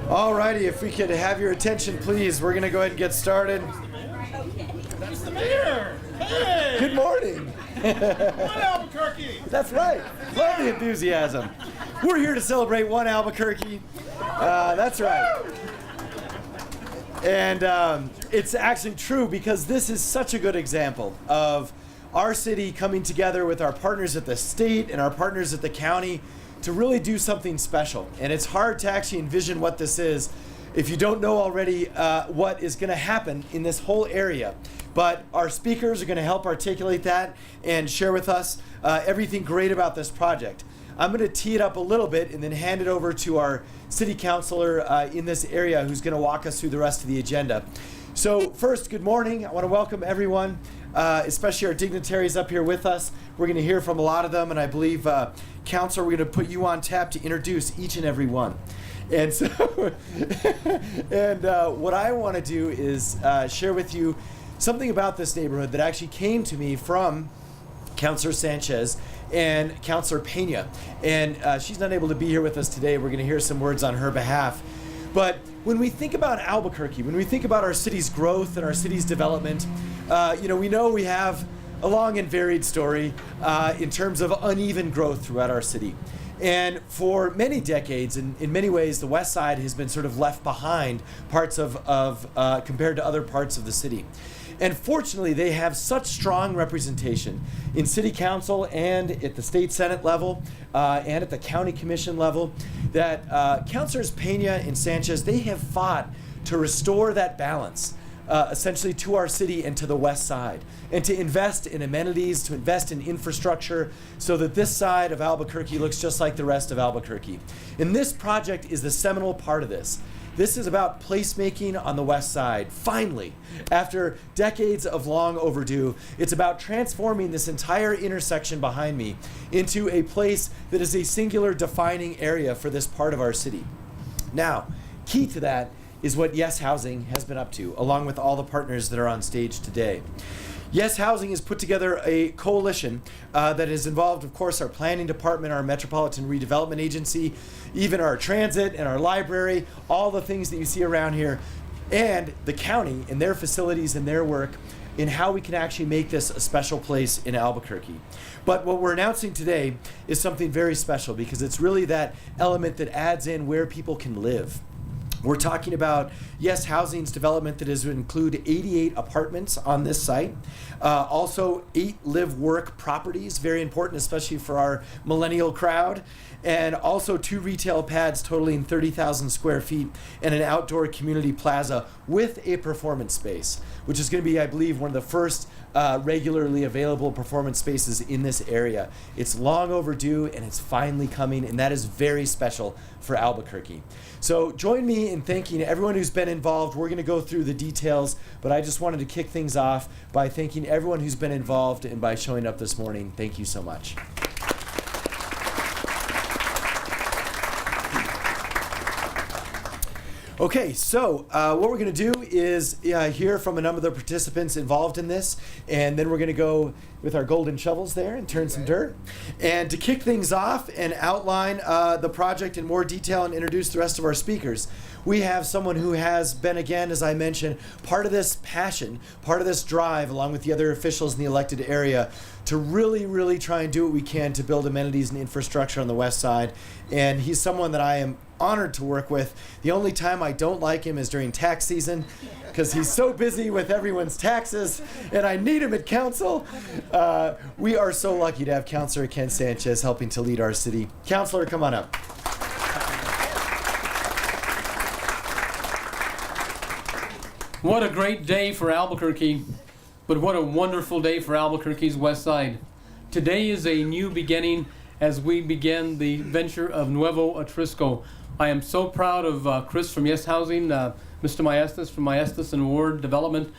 Alrighty, if we could have your attention, please. We're going to go ahead and get started. That's the mayor. Hey! Good morning. One Albuquerque. That's right. Love the enthusiasm. We're here to celebrate one Albuquerque. That's right. And it's actually true because this is such a good example of our city coming together with our partners at the state and our partners at the county to really do something special. And it's hard to actually envision what this is if you don't know already what is going to happen in this whole area. But our speakers are going to help articulate that and share with us everything great about this project. I'm going to tee it up a little bit and then hand it over to our city councilor in this area who's going to walk us through the rest of the agenda. So first, good morning. I want to welcome everyone, especially our dignitaries up here with us. We're going to hear from a lot of them, and I believe, Councilor, we're going to put you on tap to introduce each and every one. And so, what I want to do is share with you something about this neighborhood that actually came to me from Councilor Sanchez and Councilor Peña. And she's not able to be here with us today. We're going to hear some words on her behalf. But when we think about Albuquerque, when we think about our city's growth and our city's development, we know we have a long and varied story in terms of uneven growth throughout our city. And for many decades, in many ways, the West Side has been sort of left behind parts of compared to other parts of the city. And fortunately, they have such strong representation in city council and at the state senate level and at the county commission level that Councilors Peña and Sanchez, they have fought to restore that balance essentially to our city and to the West Side, and to invest in amenities, to invest in infrastructure so that this side of Albuquerque looks just like the rest of Albuquerque. And this project is the seminal part of this. This is about placemaking on the West Side. Finally, after decades of long overdue, it's about transforming this entire intersection behind me into a place that is a singular defining area for this part of our city. Now, key to that is what Yes Housing has been up to, along with all the partners that are on stage today. Yes Housing has put together a coalition that has involved, of course, our planning department, our Metropolitan Redevelopment Agency, even our transit and our library, all the things that you see around here, and the county and their facilities and their work in how we can actually make this a special place in Albuquerque. But what we're announcing today is something very special because it's really that element that adds in where people can live. We're talking about Yes Housing's development that is to include 88 apartments on this site. Also 8 live-work properties, very important, especially for our millennial crowd. And also 2 retail pads totaling 30,000 square feet and an outdoor community plaza with a performance space, which is going to be, I believe, one of the first regularly available performance spaces in this area. It's long overdue and it's finally coming, and that is very special for Albuquerque. So join me in thanking everyone who's been involved. We're going to go through the details, but I just wanted to kick things off by thanking everyone who's been involved and by showing up this morning. Thank you so much. Okay, so what we're going to do is hear from a number of the participants involved in this, and then we're going to go with our golden shovels there and turn some dirt. And to kick things off and outline the project in more detail and introduce the rest of our speakers, we have someone who has been, again, as I mentioned, part of this passion, part of this drive, along with the other officials in the elected area, to really, really try and do what we can to build amenities and infrastructure on the West Side. And he's someone that I am honored to work with. The only time I don't like him is during tax season, because he's so busy with everyone's taxes, and I need him at council. We are so lucky to have Councilor Ken Sanchez helping to lead our city. Councilor, come on up. What a great day for Albuquerque, but what a wonderful day for Albuquerque's West Side. Today is a new beginning as we begin the venture of Nuevo Atrisco. I am so proud of Chris from Yes Housing, Mr. Maestas from Maestas and Ward Development.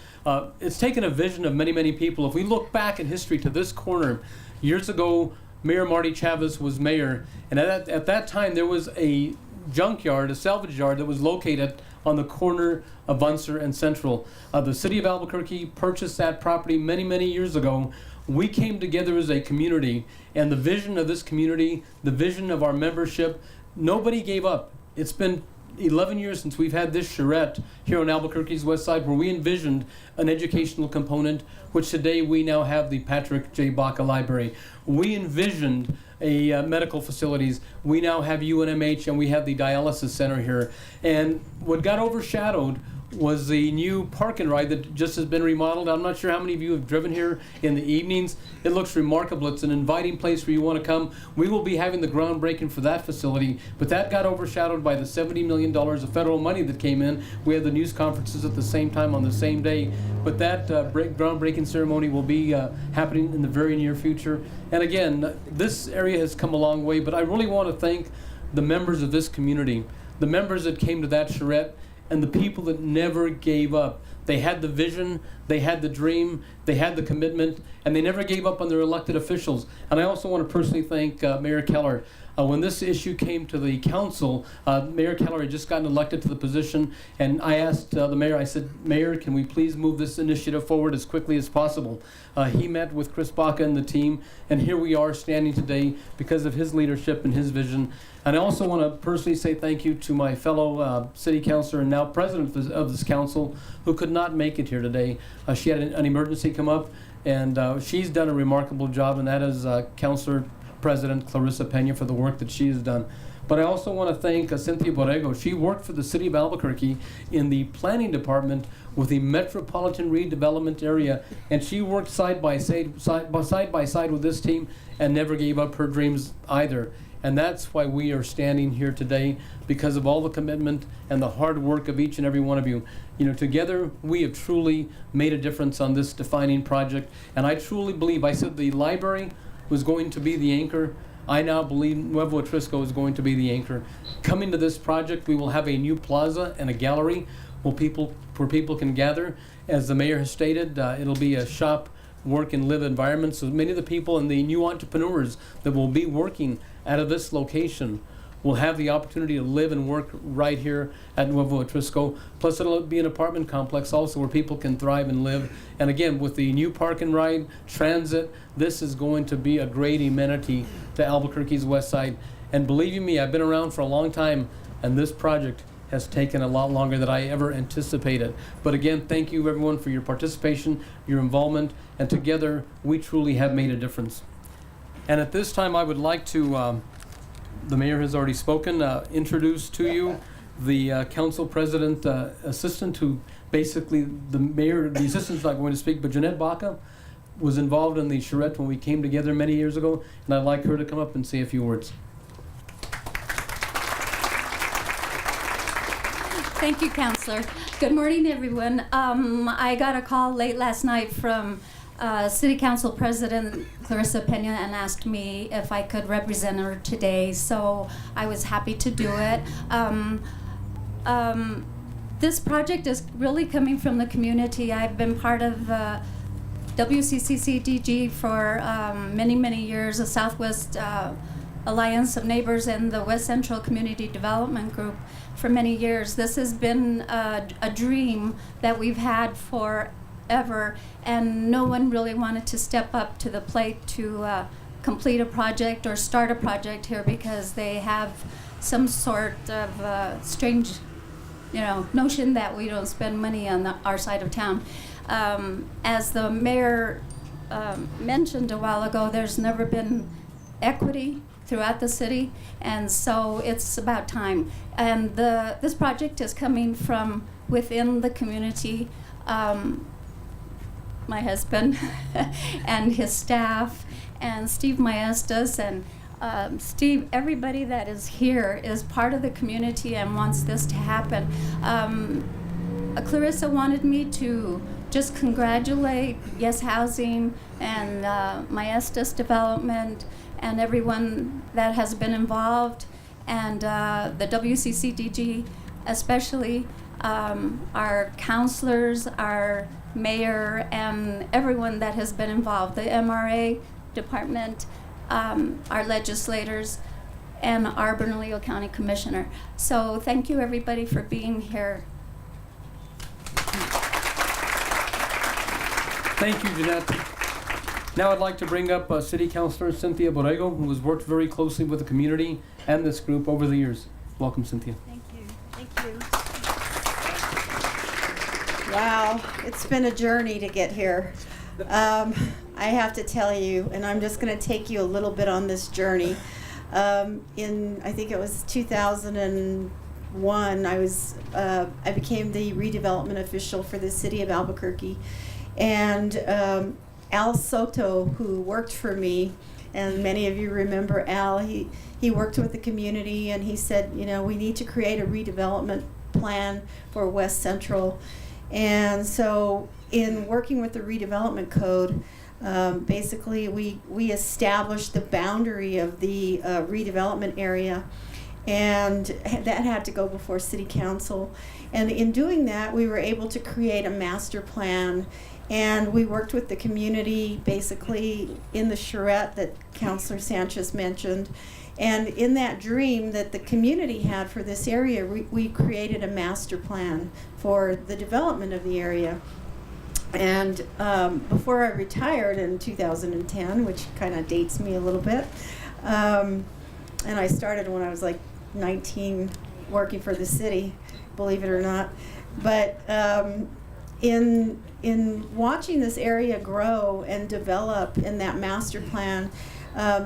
It's taken a vision of many, many people. If we look back in history to this corner, years ago, Mayor Marty Chavez was mayor, and at that time there was a junkyard, a salvage yard that was located on the corner of Unser and Central. The city of Albuquerque purchased that property many, many years ago. We came together as a community, and the vision of this community, the vision of our membership, nobody gave up. It's been 11 years since we've had this charrette here on Albuquerque's west side, where we envisioned an educational component, which today we now have the Patrick J. BACA Library. We envisioned a medical facilities. We now have UNMH, and we have the dialysis center here. And what got overshadowed was the new park and ride that just has been remodeled. I'm not sure how many of you have driven here in the evenings. It looks remarkable. It's an inviting place where you want to come. We will be having the groundbreaking for that facility, but that got overshadowed by the $70 million of federal money that came in. We had the news conferences at the same time on the same day, but that groundbreaking ceremony will be happening in the very near future. And again, this area has come a long way, but I really want to thank the members of this community, the members that came to that charrette, and the people that never gave up. They had the vision, they had the dream, they had the commitment, and they never gave up on their elected officials. And I also want to personally thank Mayor Keller. When this issue came to the council, Mayor Keller had just gotten elected to the position, and I asked the mayor, I said, Mayor, can we please move this initiative forward as quickly as possible? He met with Chris BACA and the team, and here we are standing today because of his leadership and his vision. And I also want to personally say thank you to my fellow city councilor and now president of this council, who could not make it here today. She had an emergency come up, and she's done a remarkable job, and that is Councilor President Klarissa Peña for the work that she has done. But I also want to thank Cynthia Borrego. She worked for the city of Albuquerque in the planning department with the metropolitan redevelopment area, and she worked side by side with this team and never gave up her dreams either. And that's why we are standing here today, because of all the commitment and the hard work of each and every one of you. You know, together we have truly made a difference on this defining project. And I truly believe, I said the library was going to be the anchor. I now believe Nuevo Atrisco is going to be the anchor. Coming to this project, we will have a new plaza and a gallery where people can gather. As the mayor has stated, it'll be a shop, work, and live environment. So many of the people and the new entrepreneurs that will be working out of this location will have the opportunity to live and work right here at Nuevo Atrisco. Plus, it'll be an apartment complex also where people can thrive and live. And again, with the new park and ride, transit, this is going to be a great amenity to Albuquerque's west side. And believe you me, I've been around for a long time, and this project has taken a lot longer than I ever anticipated. But again, thank you everyone for your participation, your involvement, and together we truly have made a difference. And at this time, I would like to, the mayor has already spoken, introduce to you the council president assistant, who basically the mayor, the assistant's not going to speak, but JEANETTE BACA was involved in the charrette when we came together many years ago, and I'd like her to come up and say a few words. Thank you, Councilor. Good morning, everyone. I got a call late last night from City Council President Klarissa Peña and asked me if I could represent her today, so I was happy to do it. This project is really coming from the community. I've been part of WCCCDG for many, many years, the Southwest Alliance of Neighbors and the West Central Community Development Group for many years. This has been a dream that we've had forever, and no one really wanted to step up to the plate to complete a project or start a project here because they have some sort of strange, notion that we don't spend money on our side of town. As the mayor mentioned a while ago, there's never been equity throughout the city, and so it's about time. And this project is coming from within the community. My husband and his staff and Steve Maestas and Steve, everybody that is here is part of the community and wants this to happen. Klarissa wanted me to just congratulate Yes Housing and Maestas Development and everyone that has been involved, and the WCCDG especially, our councilors, our mayor, and everyone that has been involved, the MRA department, our legislators, and our Bernalillo County Commissioner. So thank you everybody for being here. Thank you, JEANETTE. Now I'd like to bring up City Councilor Cynthia Borrego, who has worked very closely with the community and this group over the years. Welcome, Cynthia. Thank you. Thank Wow, it's been a journey to get here. I have to tell you, and I'm just going to take you a little bit on this journey. I think it was 2001, I became the redevelopment official for the city of Albuquerque. And Al Soto, who worked for me, and many of you remember Al, he worked with the community, and he said, you know, we need to create a redevelopment plan for West Central. And so in working with the redevelopment code, basically we established the boundary of the redevelopment area, and that had to go before city council. And in doing that, we were able to create a master plan, and we worked with the community basically in the charrette that Councilor Sanchez mentioned. And in that dream that the community had for this area, we created a master plan for the development of the area. And before I retired in 2010, which kind of dates me a little bit, and I started when I was like 19 working for the city, believe it or not. But in watching this area grow and develop in that master plan,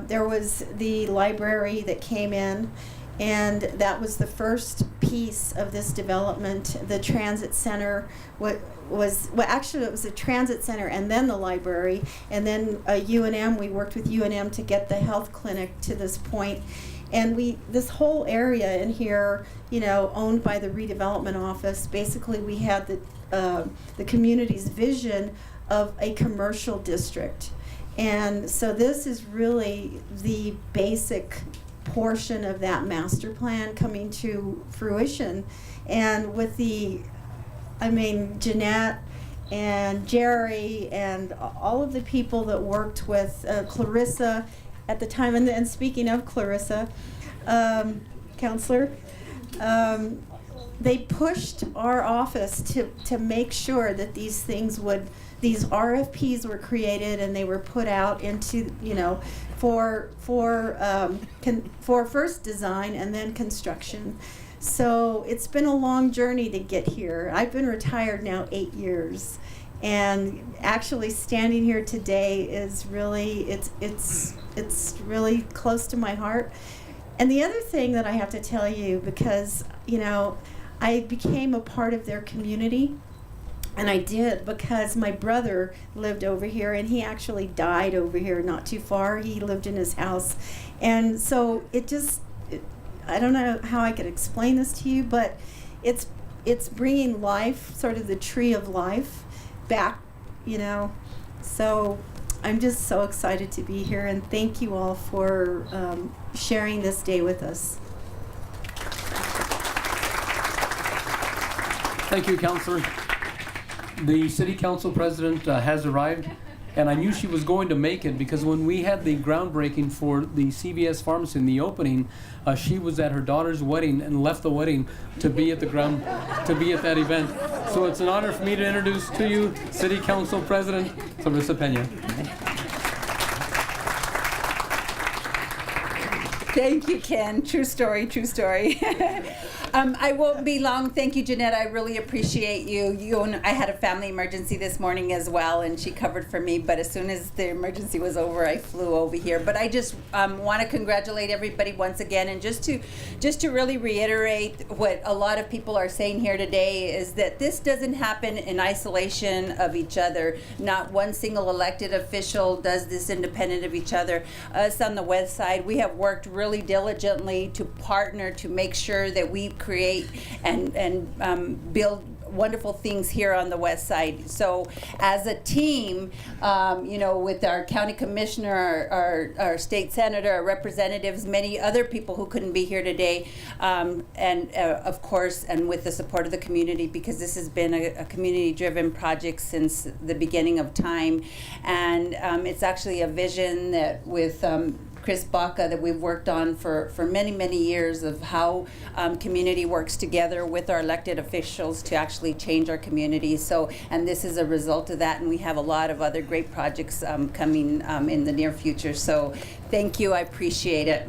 there was the library that came in, and that was the first piece of this development. The transit center actually it was a transit center and then the library, and then UNM, we worked with UNM to get the health clinic to this point. And this whole area in here, you know, owned by the redevelopment office, basically we had the community's vision of a commercial district. And so this is really the basic portion of that master plan coming to fruition. And with Jeanette and Jerry and all of the people that worked with Klarissa at the time, and speaking of Klarissa, Counselor, they pushed our office to make sure that these RFPs were created and they were put out into, you know, for first design and then construction. So it's been a long journey to get here. I've been retired now 8 years, and actually standing here today is really it's really close to my heart. And the other thing that I have to tell you, because, you know, I became a part of their community. And I did because my brother lived over here, and he actually died over here not too far. He lived in his house. And so I don't know how I could explain this to you, but it's bringing life, sort of the tree of life, back, you know. So I'm just so excited to be here, and thank you all for sharing this day with us. Thank you, Councilor. The City Council President has arrived, and I knew she was going to make it because when we had the groundbreaking for the CVS pharmacy in the opening, she was at her daughter's wedding and left the wedding to be at that event. So it's an honor for me to introduce to you City Council President Klarissa Peña. Thank you, Ken. True story, true story. I won't be long. Thank you, Jeanette. I really appreciate you. I had a family emergency this morning as well, and she covered for me. But as soon as the emergency was over, I flew over here. But I just want to congratulate everybody once again, and just to really reiterate what a lot of people are saying here today is that this doesn't happen in isolation of each other. Not one single elected official does this independent of each other. Us on the west side, we have worked really diligently to partner to make sure that we create and build wonderful things here on the west side. So as a team, you know, with our county commissioner, our state senator, our representatives, many other people who couldn't be here today, and of course, and with the support of the community, because this has been a community-driven project since the beginning of time. And it's actually a vision that with Chris BACA that we've worked on for many, many years of how community works together with our elected officials to actually change our community. So, and this is a result of that, and we have a lot of other great projects coming in the near future. So thank you, I appreciate it.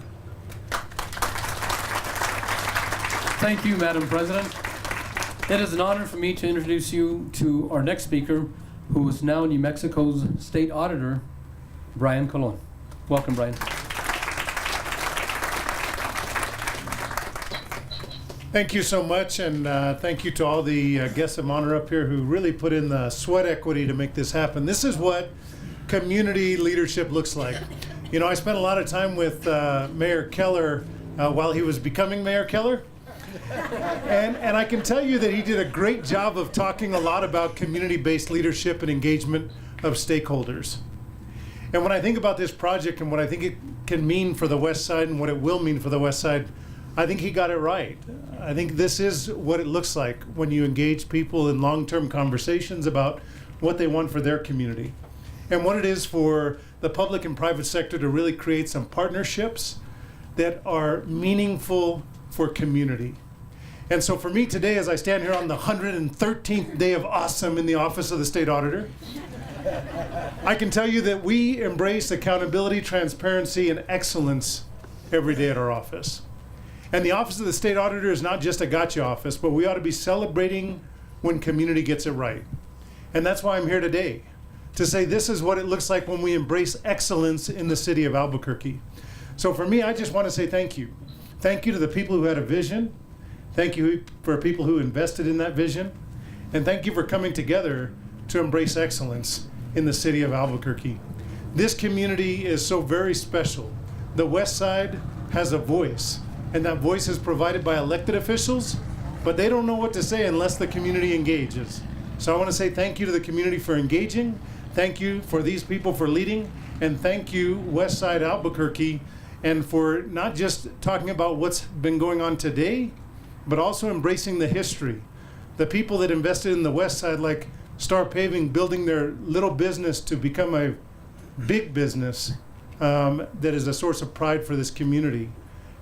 Thank you, Madam President. It is an honor for me to introduce you to our next speaker, who is now New Mexico's State Auditor, Brian Colon. Welcome, Brian. Thank you so much, and thank you to all the guests of honor up here who really put in the sweat equity to make this happen. This is what community leadership looks like. You know, I spent a lot of time with Mayor Keller while he was becoming Mayor Keller. And I can tell you that he did a great job of talking a lot about community-based leadership and engagement of stakeholders. And when I think about this project and what I think it can mean for the West Side and what it will mean for the West Side, I think he got it right. I think this is what it looks like when you engage people in long-term conversations about what they want for their community and what it is for the public and private sector to really create some partnerships that are meaningful for community. And so for me today, as I stand here on the 113th day of awesome in the Office of the State Auditor, I can tell you that we embrace accountability, transparency, and excellence every day at our office. And the Office of the State Auditor is not just a gotcha office, but we ought to be celebrating when community gets it right. And that's why I'm here today, to say this is what it looks like when we embrace excellence in the city of Albuquerque. So for me, I just want to say thank you. Thank you to the people who had a vision. Thank you for people who invested in that vision. And thank you for coming together to embrace excellence in the city of Albuquerque. This community is so very special. The West Side has a voice, and that voice is provided by elected officials, but they don't know what to say unless the community engages. So I want to say thank you to the community for engaging, thank you for these people for leading, and thank you, West Side Albuquerque, and for not just talking about what's been going on today, but also embracing the history. The people that invested in the West Side, like Star Paving, building their little business to become a big business that is a source of pride for this community.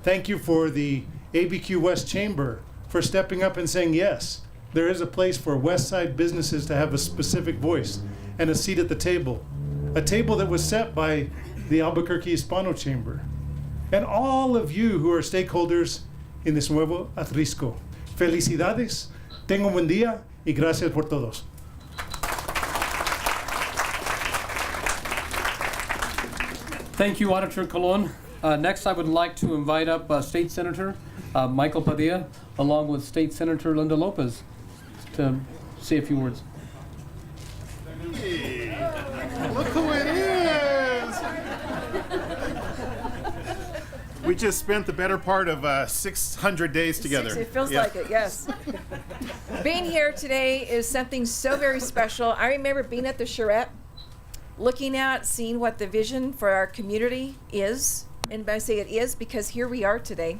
Thank you for the ABQ West Chamber for stepping up and saying, yes, there is a place for West Side businesses to have a specific voice and a seat at the table. A table that was set by the Albuquerque Hispano Chamber. And all of you who are stakeholders in this Nuevo Atrisco. Felicidades, tenga un buen día, y gracias por todos. Thank you, Auditor Colon. Next, I would like to invite up State Senator Michael Padilla, along with State Senator Linda Lopez, to say a few words. Hey, look who it is! We just spent the better part of 600 days together. It feels like it, yes. Being here today is something so very special. I remember being at the charrette, looking at, seeing what the vision for our community is. And I say it is because here we are today.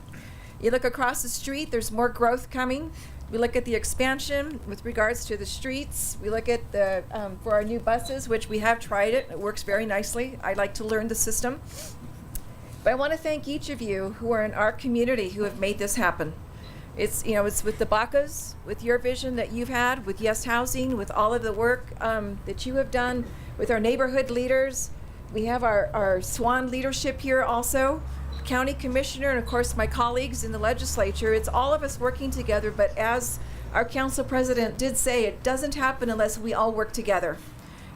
You look across the street, there's more growth coming. We look at the expansion with regards to the streets. We look at the for our new buses, which we have tried it. It works very nicely. I'd like to learn the system. But I want to thank each of you who are in our community who have made this happen. It's, you know, it's with the BACAs, with your vision that you've had, with Yes Housing, with all of the work that you have done, with our neighborhood leaders. We have our SWAN leadership here also, County Commissioner, and of course my colleagues in the legislature. It's all of us working together, but as our council president did say, it doesn't happen unless we all work together.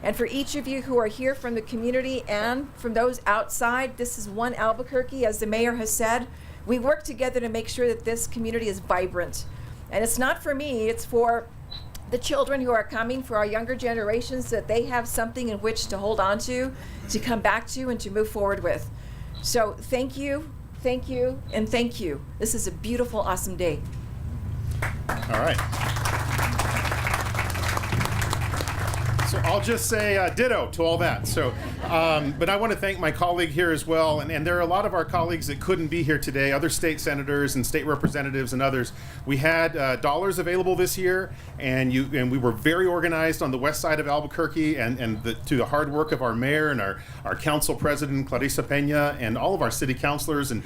And for each of you who are here from the community and from those outside, this is one Albuquerque, as the mayor has said. We work together to make sure that this community is vibrant. And it's not for me, it's for the children who are coming, for our younger generations, that they have something in which to hold on to come back to, and to move forward with. So thank you, and thank you. This is a beautiful, awesome day. All right. So I'll just say ditto to all that. So, but I want to thank my colleague here as well. And there are a lot of our colleagues that couldn't be here today, other state senators and state representatives and others. We had dollars available this year, and we were very organized on the west side of Albuquerque, and to the hard work of our mayor and our council president, Klarissa Peña, and all of our city councilors, and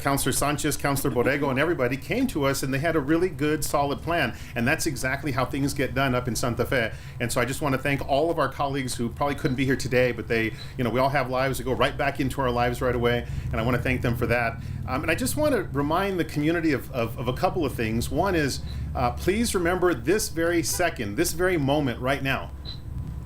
Councilor Sanchez, Councilor Borrego, and everybody came to us, and they had a really good, solid plan. And that's exactly how things get done up in Santa Fe. And so I just want to thank all of our colleagues who probably couldn't be here today, but they you know, we all have lives that go right back into our lives right away, and I want to thank them for that. And I just want to remind the community of a couple of things. One is, please remember this very second, this very moment right now.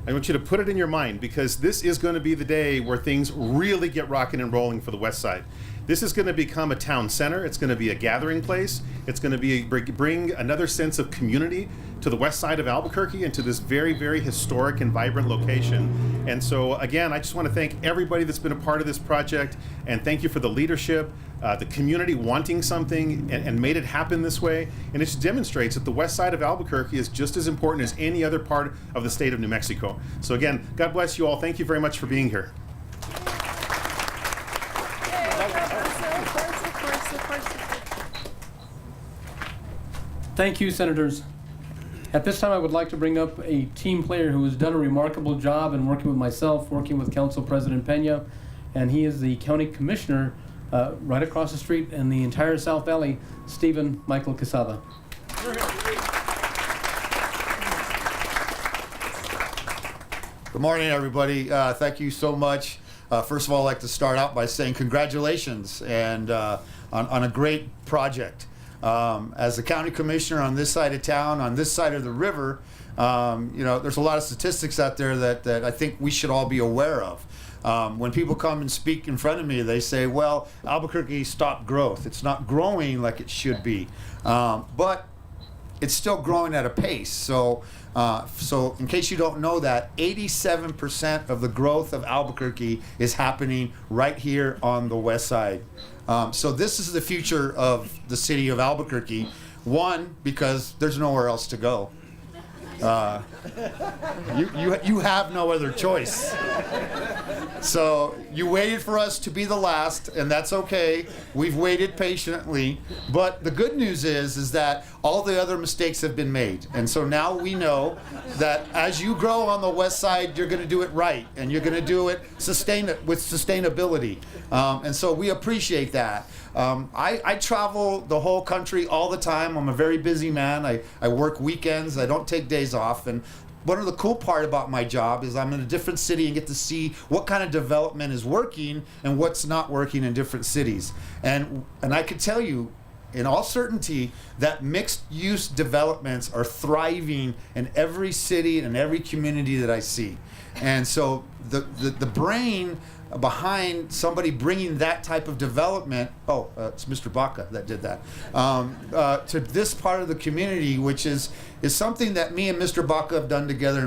I want you to put it in your mind, because this is going to be the day where things really get rocking and rolling for the West Side. This is going to become a town center. It's going to be a gathering place. It's going to bring another sense of community to the west side of Albuquerque and to this very, very historic and vibrant location. And so, again, I just want to thank everybody that's been a part of this project, and thank you for the leadership, the community wanting something and made it happen this way. And it just demonstrates that the west side of Albuquerque is just as important as any other part of the state of New Mexico. So again, God bless you all. Thank you very much for being here. Thank you, Senators. At this time, I would like to bring up a team player who has done a remarkable job in working with myself, working with Council President Peña, and he is the County Commissioner right across the street in the entire South Valley, Stephen Michael Quesada. Good morning, everybody. Thank you so much. First of all, I'd like to start out by saying congratulations and on a great project. As the county commissioner on this side of town, on this side of the river, you know, there's a lot of statistics out there that I think we should all be aware of. When people come and speak in front of me, they say, well, Albuquerque stopped growth. It's not growing like it should be. But it's still growing at a pace. So in case you don't know that, 87% of the growth of Albuquerque is happening right here on the west side. So this is the future of the city of Albuquerque. One, because there's nowhere else to go. You have no other choice. So you waited for us to be the last, and that's okay. We've waited patiently. But the good news is that all the other mistakes have been made. And so now we know that as you grow on the west side, you're going to do it right, and you're going to do it with sustainability. And so we appreciate that. I travel the whole country all the time. I'm a very busy man. I work weekends. I don't take days off. And one of the cool part about my job is I'm in a different city and get to see what kind of development is working and what's not working in different cities. And I can tell you in all certainty that mixed use developments are thriving in every city and every community that I see. And so the brain behind somebody bringing that type of development, it's Mr. BACA that did that, to this part of the community, which is something that me and Mr. BACA have done together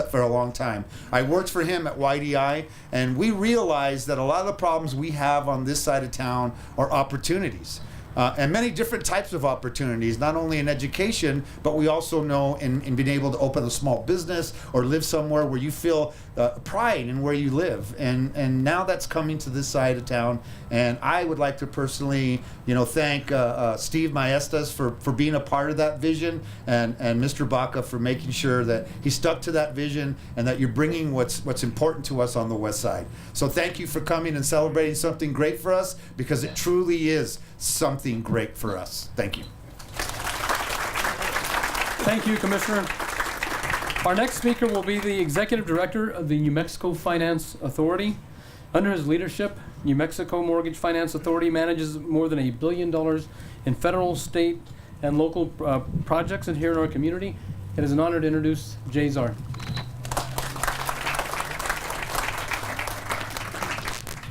for a long time. I worked for him at YDI, and we realized that a lot of the problems we have on this side of town are opportunities. And many different types of opportunities, not only in education, but we also know in being able to open a small business or live somewhere where you feel pride in where you live. And now that's coming to this side of town. And I would like to personally, thank Steve Maestas for being a part of that vision, and Mr. BACA for making sure that he stuck to that vision and that you're bringing what's important to us on the west side. So thank you for coming and celebrating something great for us, because it truly is something great for us. Thank you. Thank you, Commissioner. Our next speaker will be the Executive Director of the New Mexico Finance Authority. Under his leadership, New Mexico Mortgage Finance Authority manages more than $1 billion in federal, state, and local projects here in our community. It is an honor to introduce Czar.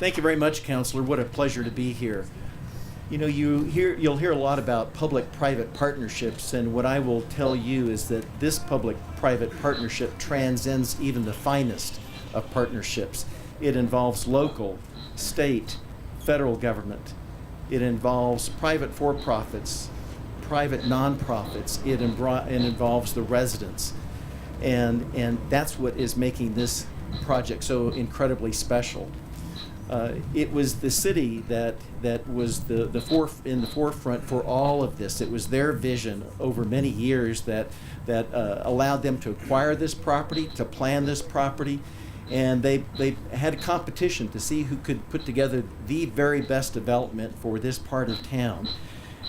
Thank you very much, Counselor. What a pleasure to be here. You'll hear a lot about public-private partnerships, and what I will tell you is that this public-private partnership transcends even the finest of partnerships. It involves local, state, federal government. It involves private for-profits, private nonprofits. It involves the residents, and that's what is making this project so incredibly special. It was the city that was in the forefront for all of this. It was their vision over many years that allowed them to acquire this property, to plan this property, and they had a competition to see who could put together the very best development for this part of town.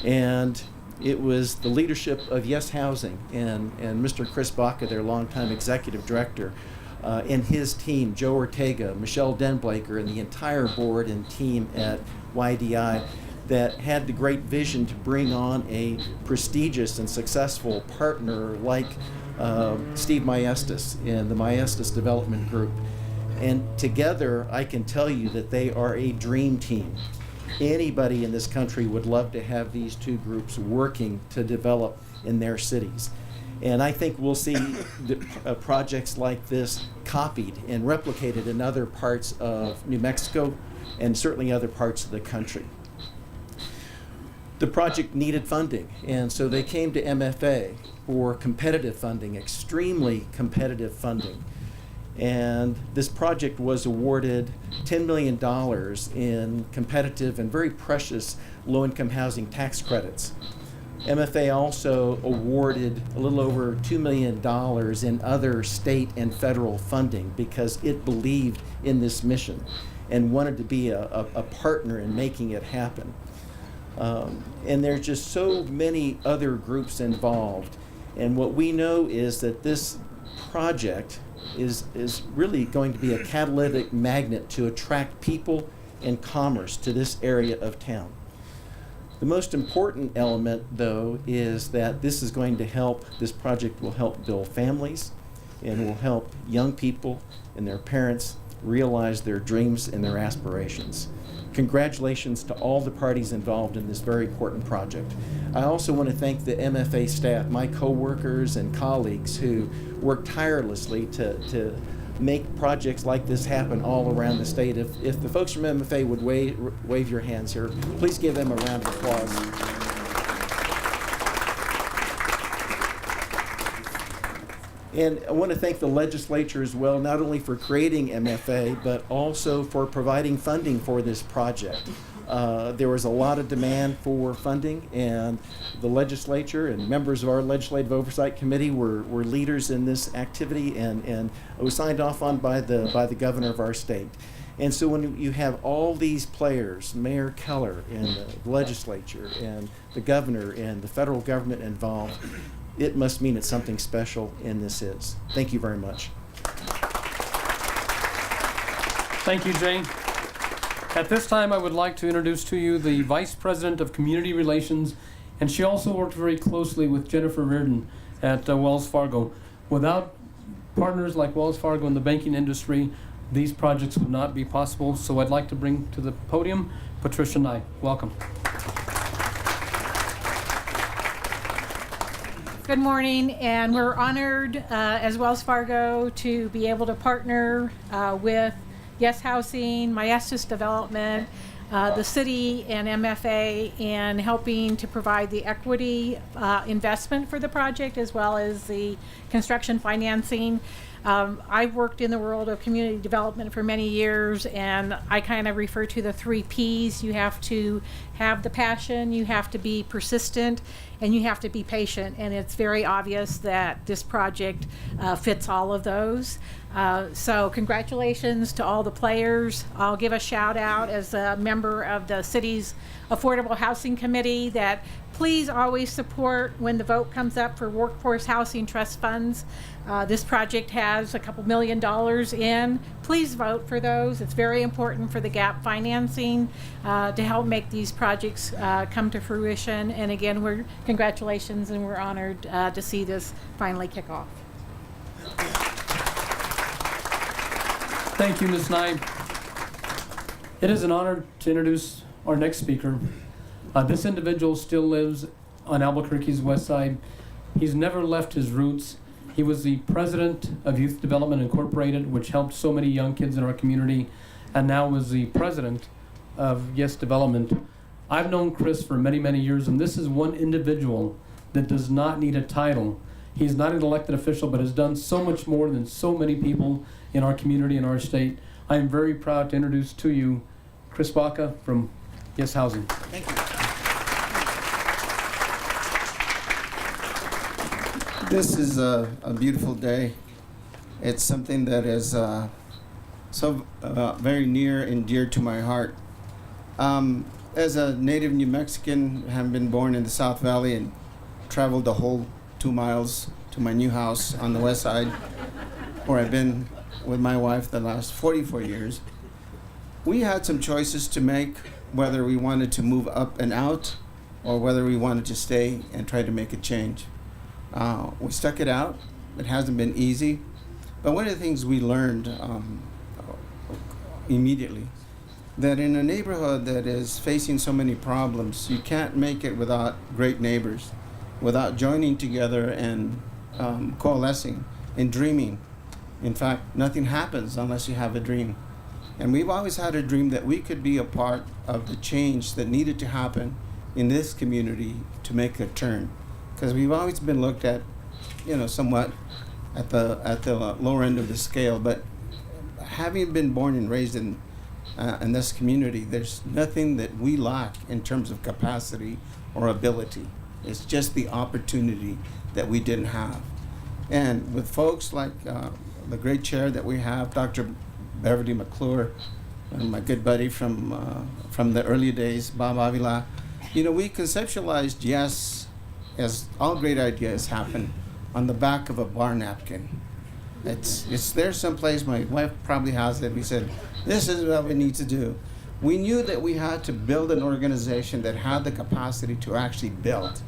And it was the leadership of Yes Housing and Mr. Chris Baca, their longtime executive director, and his team, Joe Ortega, Michelle Denblaker, and the entire board and team at YDI that had the great vision to bring on a prestigious and successful partner like Steve Maestas and the Maestas Development Group. And together, I can tell you that they are a dream team. Anybody in this country would love to have these two groups working to develop in their cities. And I think we'll see projects like this copied and replicated in other parts of New Mexico and certainly other parts of the country. The project needed funding, and so they came to MFA for competitive funding, extremely competitive funding. And this project was awarded $10 million in competitive and very precious low-income housing tax credits. MFA also awarded a little over $2 million in other state and federal funding because it believed in this mission and wanted to be a partner in making it happen. And there's just so many other groups involved. And what we know is that this project is really going to be a catalytic magnet to attract people and commerce to this area of town. The most important element, though, is that this is going to help, this project will help build families and will help young people and their parents realize their dreams and their aspirations. Congratulations to all the parties involved in this very important project. I also want to thank the MFA staff, my coworkers and colleagues who work tirelessly to make projects like this happen all around the state. If the folks from MFA would wave your hands here, please give them a round of applause. And I want to thank the legislature as well, not only for creating MFA, but also for providing funding for this project. There was a lot of demand for funding, and the legislature and members of our Legislative Oversight Committee were leaders in this activity, and it was signed off on by the governor of our state. And so when you have all these players, Mayor Keller and the legislature and the governor and the federal government involved, it must mean it's something special, and this is. Thank you very much. Thank you, Jay. At this time, I would like to introduce to you the Vice President of Community Relations, and she also worked very closely with Jennifer Reardon at Wells Fargo. Without partners like Wells Fargo in the banking industry, these projects would not be possible. So I'd like to bring to the podium Patricia Nye. Welcome. Good morning, and we're honored as Wells Fargo to be able to partner with Yes Housing, Maestas Development, the city, and MFA in helping to provide the equity investment for the project as well as the construction financing. I've worked in the world of community development for many years, and I kind of refer to the 3 Ps. You have to have the passion, you have to be persistent, and you have to be patient. And it's very obvious that this project fits all of those. So congratulations to all the players. I'll give a shout out as a member of the city's Affordable Housing Committee that please always support when the vote comes up for workforce housing trust funds. This project has a couple $1 million in. Please vote for those. It's very important for the gap financing to help make these projects come to fruition. And again, congratulations, and we're honored to see this finally kick off. Thank you, Ms. Nye. It is an honor to introduce our next speaker. This individual still lives on Albuquerque's west side. He's never left his roots. He was the president of Youth Development Incorporated, which helped so many young kids in our community, and now is the president of Yes Development. I've known Chris for many, many years, and this is one individual that does not need a title. He's not an elected official, but has done so much more than so many people in our community and our state. I am very proud to introduce to you Chris BACA from Yes Housing. Thank you. This is a beautiful day. It's something that is very near and dear to my heart. As a native New Mexican, having been born in the South Valley and traveled the whole 2 miles to my new house on the west side, where I've been with my wife the last 44 years. We had some choices to make, whether we wanted to move up and out or whether we wanted to stay and try to make a change. We stuck it out. It hasn't been easy. But one of the things we learned immediately, that in a neighborhood that is facing so many problems, you can't make it without great neighbors, without joining together and coalescing and dreaming. In fact, nothing happens unless you have a dream. And we've always had a dream that we could be a part of the change that needed to happen in this community to make a turn. Because we've always been looked at, somewhat at the lower end of the scale. But having been born and raised in this community, there's nothing that we lack in terms of capacity or ability. It's just the opportunity that we didn't have. And with folks like the great chair that we have, Dr. Beverly McClure, and my good buddy from the early days, Bob Avila, we conceptualized yes, as all great ideas happen, on the back of a bar napkin. It's there someplace. My wife probably has it. We said, this is what we need to do. We knew that we had to build an organization that had the capacity to actually build.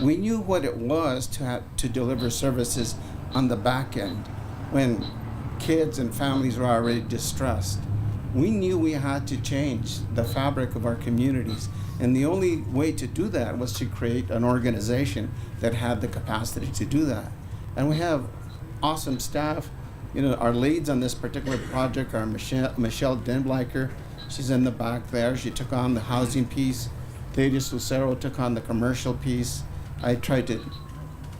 We knew what it was to deliver services on the back end when kids and families were already distressed. We knew we had to change the fabric of our communities, and the only way to do that was to create an organization that had the capacity to do that. And we have awesome staff. Our leads on this particular project are Michelle Denbleicher. She's in the back there. She took on the housing piece. Thaddeus Lucero took on the commercial piece. I tried to,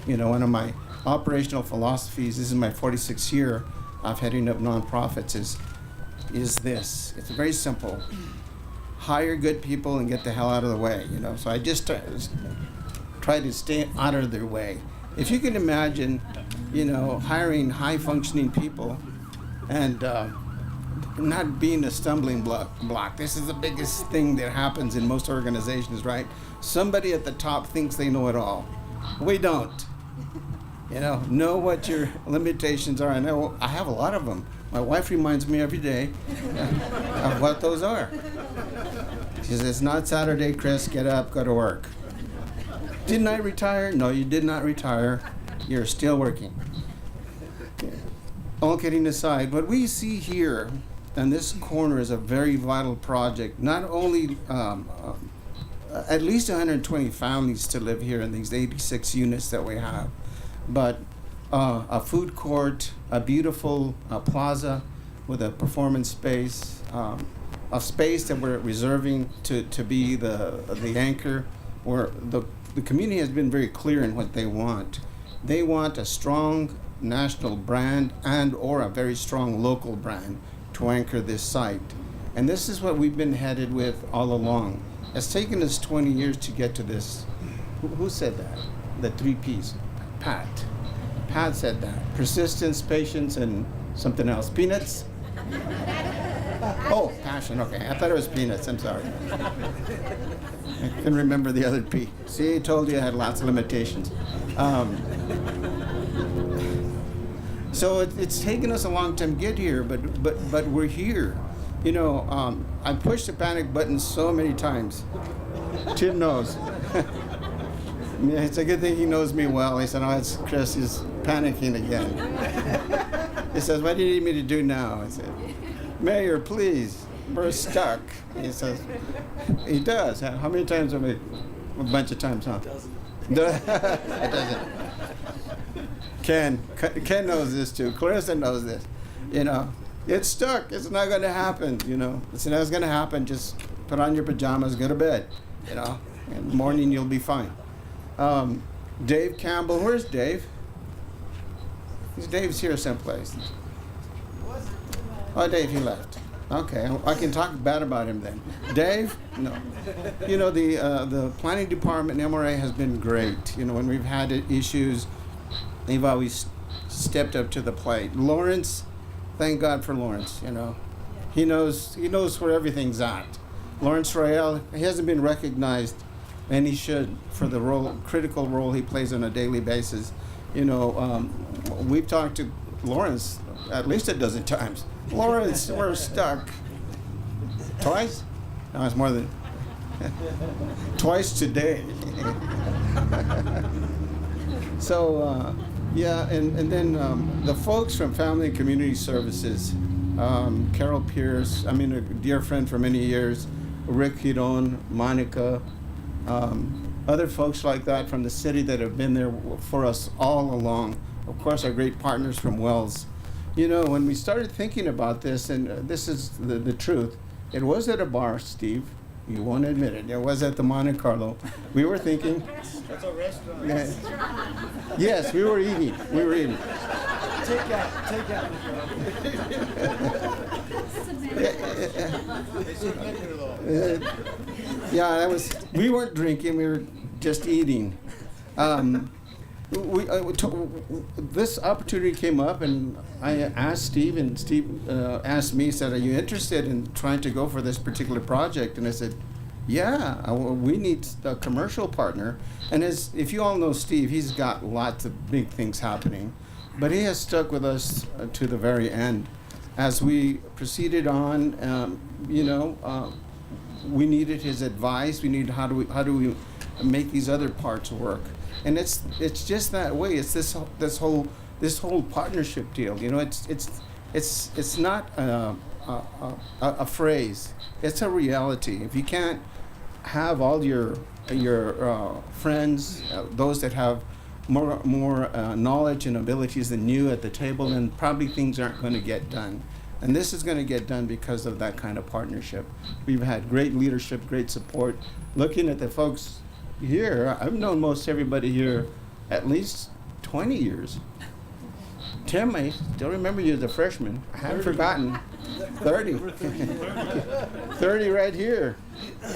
one of my operational philosophies, this is my 46th year of heading up nonprofits, is this. It's very simple. Hire good people and get the hell out of the way, So I just try to stay out of their way. If you can imagine, hiring high-functioning people and not being a stumbling block. This is the biggest thing that happens in most organizations, right? Somebody at the top thinks they know it all. We don't. Know what your limitations are. I have a lot of them. My wife reminds me every day of what those are. She says, it's not Saturday, Chris, get up, go to work. Didn't I retire? No, you did not retire. You're still working. All kidding aside, what we see here in this corner is a very vital project. Not only at least 120 families to live here in these 86 units that we have, but a food court, a beautiful plaza with a performance space, a space that we're reserving to be the anchor, where the community has been very clear in what they want. They want a strong national brand and or a very strong local brand to anchor this site. And this is what we've been headed with all along. It's taken us 20 years to get to this. Who said that? The 3 Ps. Pat. Pat said that. Persistence, patience, and something else. Peanuts? Oh, passion. Okay. I thought it was peanuts. I'm sorry. I couldn't remember the other P. See, I told you I had lots of limitations. So it's taken us a long time to get here, but we're here. I pushed the panic button so many times. Tim knows. Yeah, it's a good thing he knows me well. He said, "Oh, it's Chris. He's panicking again." He says, "What do you need me to do now?" I said, "Mayor, please, we're stuck." He says, "He does. How many times have we? A bunch of times, huh?" A dozen. Ken knows this too. Klarissa knows this. It's stuck. It's not going to happen. It's not going to happen. Just put on your pajamas, go to bed. In the morning you'll be fine. Dave Campbell, where's Dave? Dave's here someplace. Oh, Dave, he left. Okay, I can talk bad about him then. Dave? No. The planning department in MRA has been great. When we've had issues, they've always stepped up to the plate. Lawrence, thank God for Lawrence. He knows where everything's at. Lawrence Royale, he hasn't been recognized, and he should, for the critical role he plays on a daily basis. We've talked to Lawrence at least a dozen times. Laura, we're stuck. Twice? No, it's more than twice today. So, yeah, and then the folks from Family and Community Services, Carol Pierce, a dear friend for many years, Rick Giron, Monica, other folks like that from the city that have been there for us all along. Of course, our great partners from Wells. You know, when we started thinking about this, and this is the truth, it was at a bar, Steve. You won't admit it. It was at the Monte Carlo. We were thinking. That's a restaurant. Yes, we were eating. We were eating. Take out. Yeah, that was. We weren't drinking. We were just eating. This opportunity came up, and I asked Steve, and Steve asked me, said, "Are you interested in trying to go for this particular project?" And I said, "Yeah, we need a commercial partner." And if you all know Steve, he's got lots of big things happening, but he has stuck with us to the very end. As we proceeded on, we needed his advice. We needed how do we make these other parts work. And it's just that way. It's this whole partnership deal. You know, it's not a phrase. It's a reality. If you can't have all your friends, those that have more knowledge and abilities than you at the table, then probably things aren't going to get done. And this is going to get done because of that kind of partnership. We've had great leadership, great support. Looking at the folks here, I've known most everybody here at least 20 years. Tim, I still remember you as a freshman. I haven't forgotten. 30. 30 right here.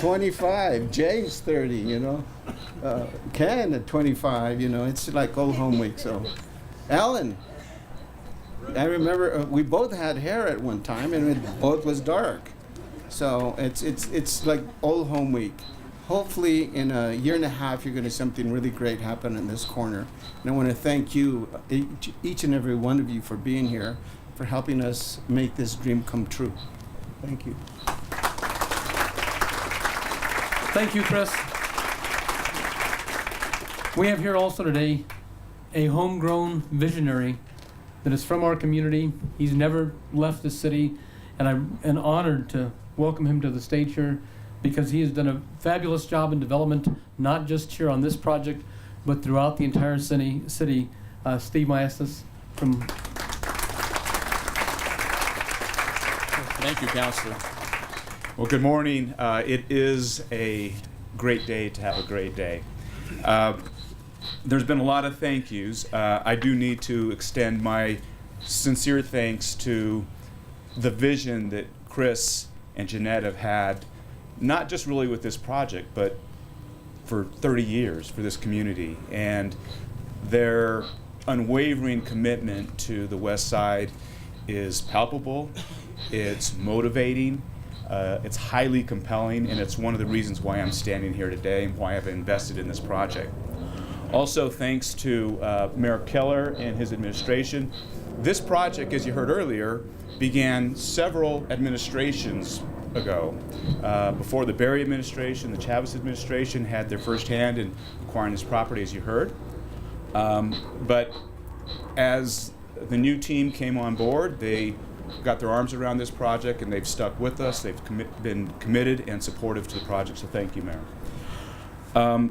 25. Jay's 30, you know. Ken at 25, you know. It's like old home week. So, Alan, I remember we both had hair at one time, and it both was dark. So it's like old home week. Hopefully, in a year and a half, you're going to see something really great happen in this corner. And I want to thank you, each and every one of you, for being here, for helping us make this dream come true. Thank you. Thank you, Chris. We have here also today a homegrown visionary that is from our community. He's never left the city, and I'm honored to welcome him to the stage here, because he has done a fabulous job in development, not just here on this project, but throughout the entire city. Steve Maestas from... Thank you, Councilor. Well, good morning. It is a great day to have a great day. There's been a lot of thank yous. I do need to extend my sincere thanks to the vision that Chris and Jeanette have had, not just really with this project, but for 30 years for this community. And their unwavering commitment to the West Side is palpable, it's motivating, it's highly compelling, and it's one of the reasons why I'm standing here today and why I've invested in this project. Also, thanks to Mayor Keller and his administration. This project, as you heard earlier, began several administrations ago. Before the Berry administration, the Chavez administration had their first hand in acquiring this property, as you heard. But as the new team came on board, they got their arms around this project, and they've stuck with us. They've been committed and supportive to the project, so thank you, Mayor.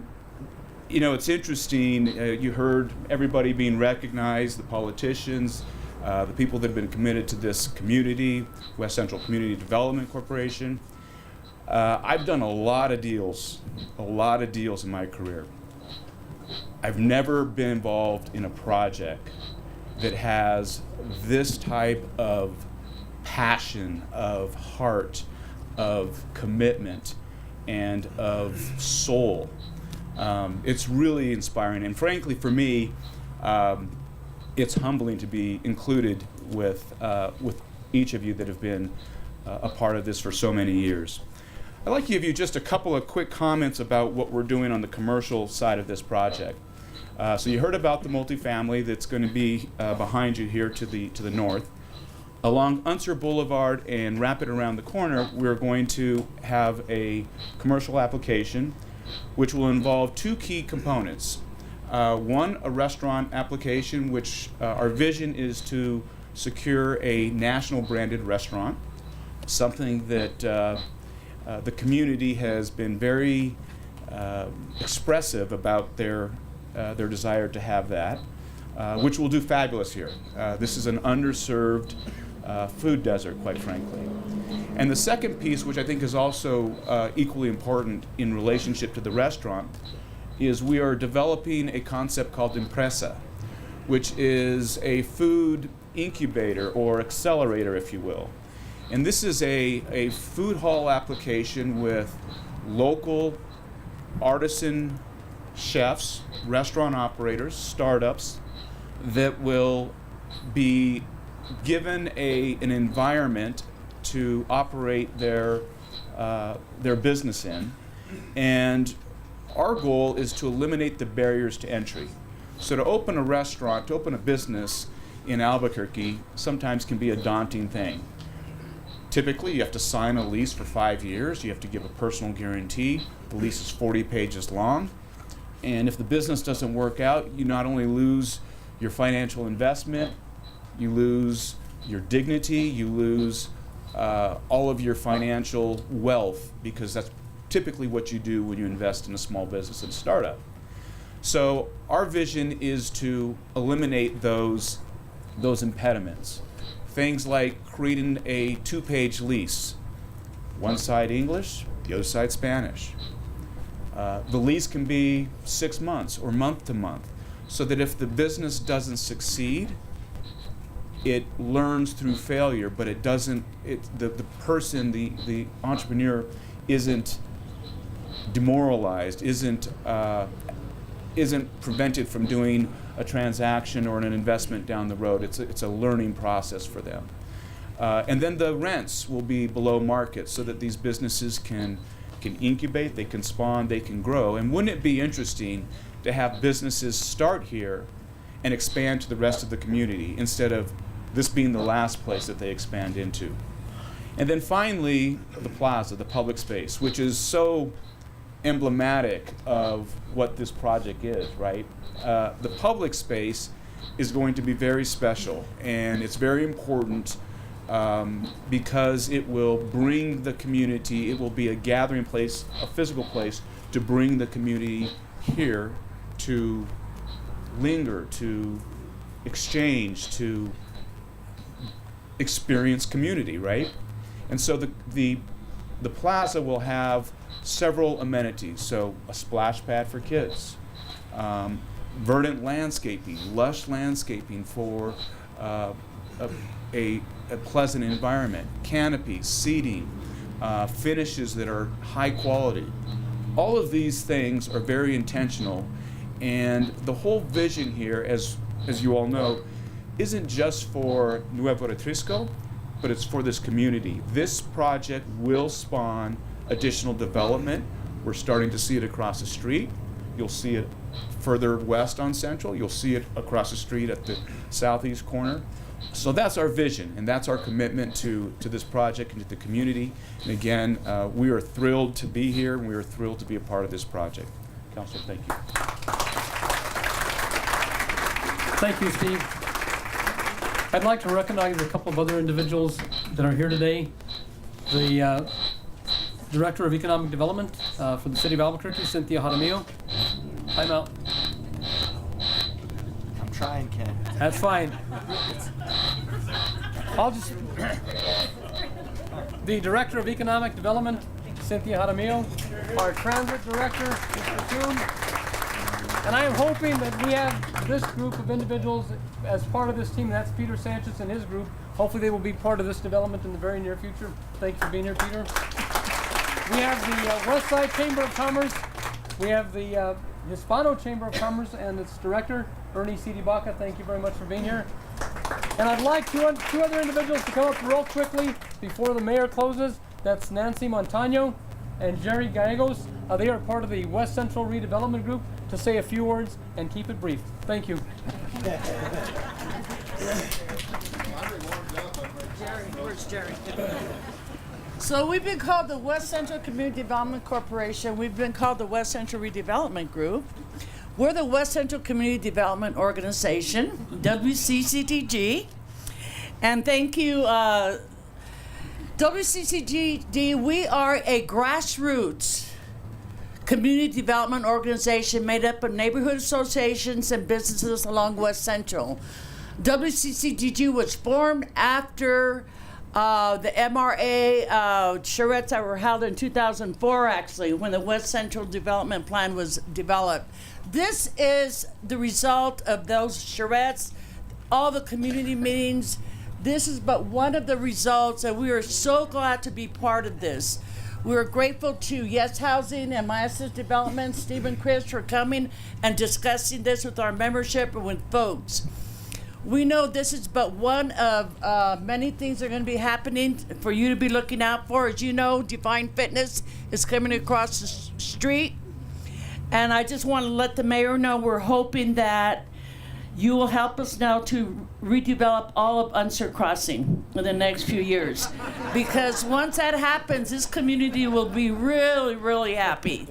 You know, it's interesting, you heard everybody being recognized, the politicians, the people that have been committed to this community, West Central Community Development Corporation. I've done a lot of deals in my career. I've never been involved in a project that has this type of passion, of heart, of commitment, and of soul. It's really inspiring, and frankly, for me, it's humbling to be included with each of you that have been a part of this for so many years. I'd like to give you just a couple of quick comments about what we're doing on the commercial side of this project. So you heard about the multifamily that's going to be behind you here to the north. Along Unser Boulevard and wrap it around the corner, we're going to have a commercial application which will involve two key components. One, a restaurant application, which our vision is to secure a national branded restaurant, something that the community has been very expressive about their desire to have that, which will do fabulous here. This is an underserved food desert, quite frankly. And the second piece, which I think is also equally important in relationship to the restaurant, is we are developing a concept called Empresa, which is a food incubator or accelerator, if you will. And this is a food hall application with local artisan chefs, restaurant operators, startups that will be given an environment to operate their business in. And our goal is to eliminate the barriers to entry. So to open a restaurant, to open a business in Albuquerque sometimes can be a daunting thing. Typically, you have to sign a lease for 5 years. You have to give a personal guarantee. The lease is 40 pages long. And if the business doesn't work out, you not only lose your financial investment, you lose your dignity, you lose all of your financial wealth, because that's typically what you do when you invest in a small business and startup. So our vision is to eliminate those impediments. Things like creating a 2-page lease, one side English, the other side Spanish. The lease can be 6 months or month to month, so that if the business doesn't succeed, it learns through failure, but it doesn't, the person, the entrepreneur isn't demoralized, isn't prevented from doing a transaction or an investment down the road. It's a learning process for them. And then the rents will be below market so that these businesses can incubate, they can spawn, they can grow. And wouldn't it be interesting to have businesses start here and expand to the rest of the community instead of this being the last place that they expand into? And then finally, the plaza, the public space, which is so emblematic of what this project is, right? The public space is going to be very special, and it's very important because it will bring the community, it will be a gathering place, a physical place to bring the community here to linger, to exchange, to experience community, right? And so the plaza will have several amenities. So a splash pad for kids, verdant landscaping, lush landscaping for a pleasant environment, canopies, seating, finishes that are high quality. All of these things are very intentional, and the whole vision here, as you all know, isn't just for Nuevo Atrisco, but it's for this community. This project will spawn additional development. We're starting to see it across the street. You'll see it further west on Central. You'll see it across the street at the southeast corner. So that's our vision, and that's our commitment to this project and to the community. And again, we are thrilled to be here, and we are thrilled to be a part of this project. Councilor, thank you. Thank you, Steve. I'd like to recognize a couple of other individuals that are here today. The Director of Economic Development for the City of Albuquerque, Cynthia. I'm out. I'm trying, Ken. That's fine. The Director of Economic Development, Cynthia. Our Transit Director, Mr. Toon. And I am hoping that we have this group of individuals as part of this team. That's Peter Sanchez and his group. Hopefully they will be part of this development in the very near future. Thank you for being here, Peter. We have the West Side Chamber of Commerce. We have the Hispano Chamber of Commerce and its director, Ernie C. BACA. Thank you very much for being here. And I'd like two other individuals to come up real quickly before the mayor closes. That's Nancy Montano and Jerry Gallegos. They are part of the West Central Redevelopment Group, to say a few words and keep it brief. Thank you. Where's Jerry? So we've been called the West Central Community Development Corporation. We've been called the West Central Redevelopment Group. We're the West Central Community Development Organization, WCCTG. And thank you, WCCTG. We are a grassroots community development organization made up of neighborhood associations and businesses along West Central. WCCTG was formed after the MRA charrettes that were held in 2004, actually, when the West Central Development Plan was developed. This is the result of those charrettes, all the community meetings. This is but one of the results, and we are so glad to be part of this. We are grateful to Yes Housing and Maestas Development, Steve and Chris, for coming and discussing this with our membership and with folks. We know this is but one of many things that are going to be happening for you to be looking out for. As you know, Divine Fitness is coming across the street. And I just want to let the mayor know we're hoping that you will help us now to redevelop all of Unser Crossing in the next few years. Because once that happens, this community will be really, really happy.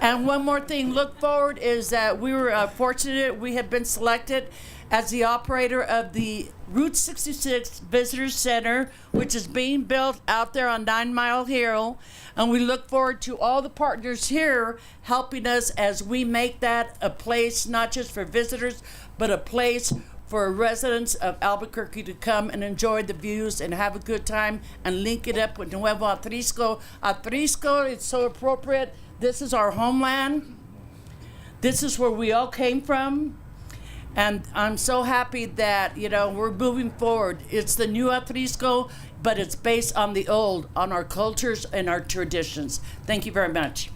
And one more thing, look forward is that we were fortunate. We have been selected as the operator of the Route 66 Visitor Center, which is being built out there on 9 Mile Hill. And we look forward to all the partners here helping us as we make that a place not just for visitors, but a place for residents of Albuquerque to come and enjoy the views and have a good time and link it up with Nuevo Atrisco. Atrisco, it's so appropriate. This is our homeland. This is where we all came from. And I'm so happy that, we're moving forward. It's the new Atrisco, but it's based on the old, on our cultures and our traditions. Thank you very much.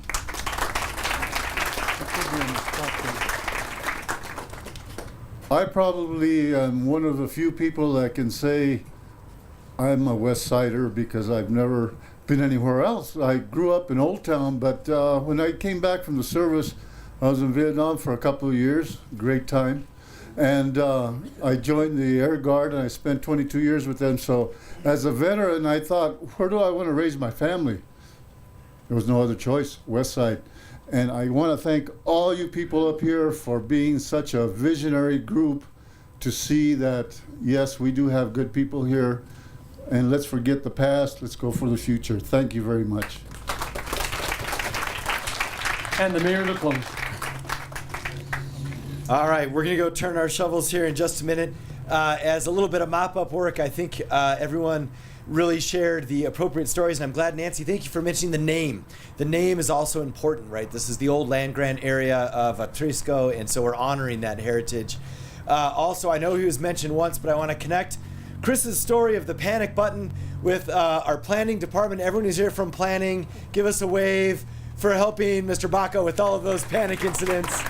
I probably am one of the few people that can say I'm a West Sider because I've never been anywhere else. I grew up in Old Town, but when I came back from the service, I was in Vietnam for a couple of years, great time. And I joined the Air Guard, and I spent 22 years with them. So as a veteran, I thought, where do I want to raise my family? There was no other choice, West Side. And I want to thank all you people up here for being such a visionary group to see that, yes, we do have good people here. And let's forget the past. Let's go for the future. Thank you very much. And the mayor to close. All right, we're going to go turn our shovels here in just a minute. As a little bit of mop-up work, I think everyone really shared the appropriate stories, and I'm glad, Nancy, thank you for mentioning the name. The name is also important, right? This is the old land grant area of Atrisco, and so we're honoring that heritage. Also, I know he was mentioned once, but I want to connect Chris's story of the panic button with our planning department. Everyone who's here from planning, give us a wave for helping Mr. BACA with all of those panic incidents.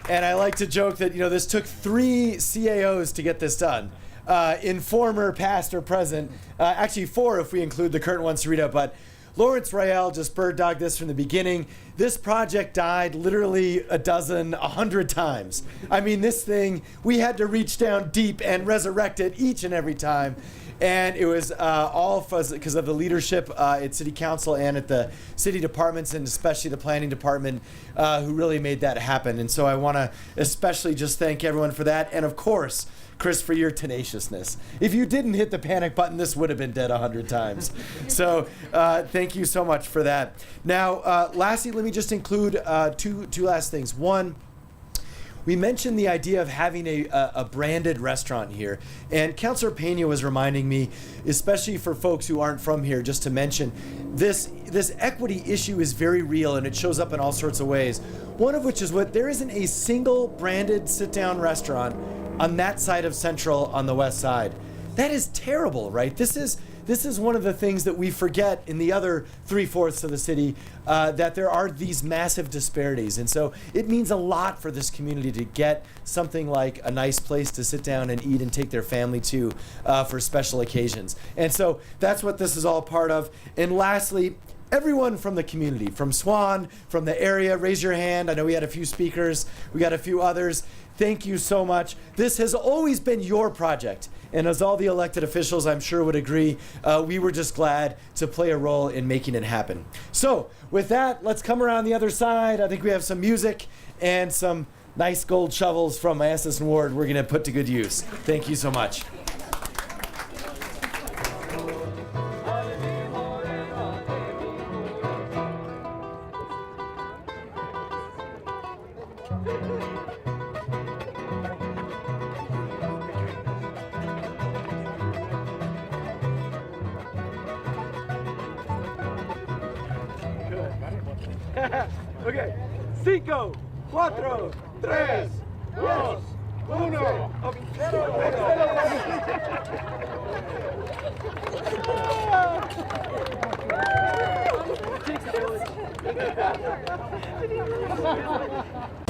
And I like to joke that, this took 3 CAOs to get this done. In former, past, or present. Actually 4 if we include the current one, Sarita. But Lawrence Rael just bird dogged this from the beginning. This project died literally 100 times. I mean, this thing, we had to reach down deep and resurrect it each and every time. And it was all because of the leadership at City Council and at the city departments, and especially the planning department, who really made that happen. And so I want to especially just thank everyone for that. And of course, Chris, for your tenaciousness. If you didn't hit the panic button, this would have been dead 100 times. So thank you so much for that. Now, lastly, let me just include two last things. One, we mentioned the idea of having a branded restaurant here. And Councilor Peña was reminding me, especially for folks who aren't from here, just to mention, this equity issue is very real, and it shows up in all sorts of ways. One of which is there isn't a single branded sit-down restaurant on that side of Central on the west side. That is terrible, right? This is one of the things that we forget in the other 3/4 of the city, that there are these massive disparities. And so it means a lot for this community to get something like a nice place to sit down and eat and take their family to for special occasions. And so that's what this is all part of. And lastly, everyone from the community, from Swan, from the area, raise your hand. I know we had a few speakers. We got a few others. Thank you so much. This has always been your project. And as all the elected officials, I'm sure, would agree, we were just glad to play a role in making it happen. So with that, let's come around the other side. I think we have some music and some nice gold shovels from Maestas and Ward we're going to put to good use. Thank you so much. Okay. 5, 4, 3, 2, 1.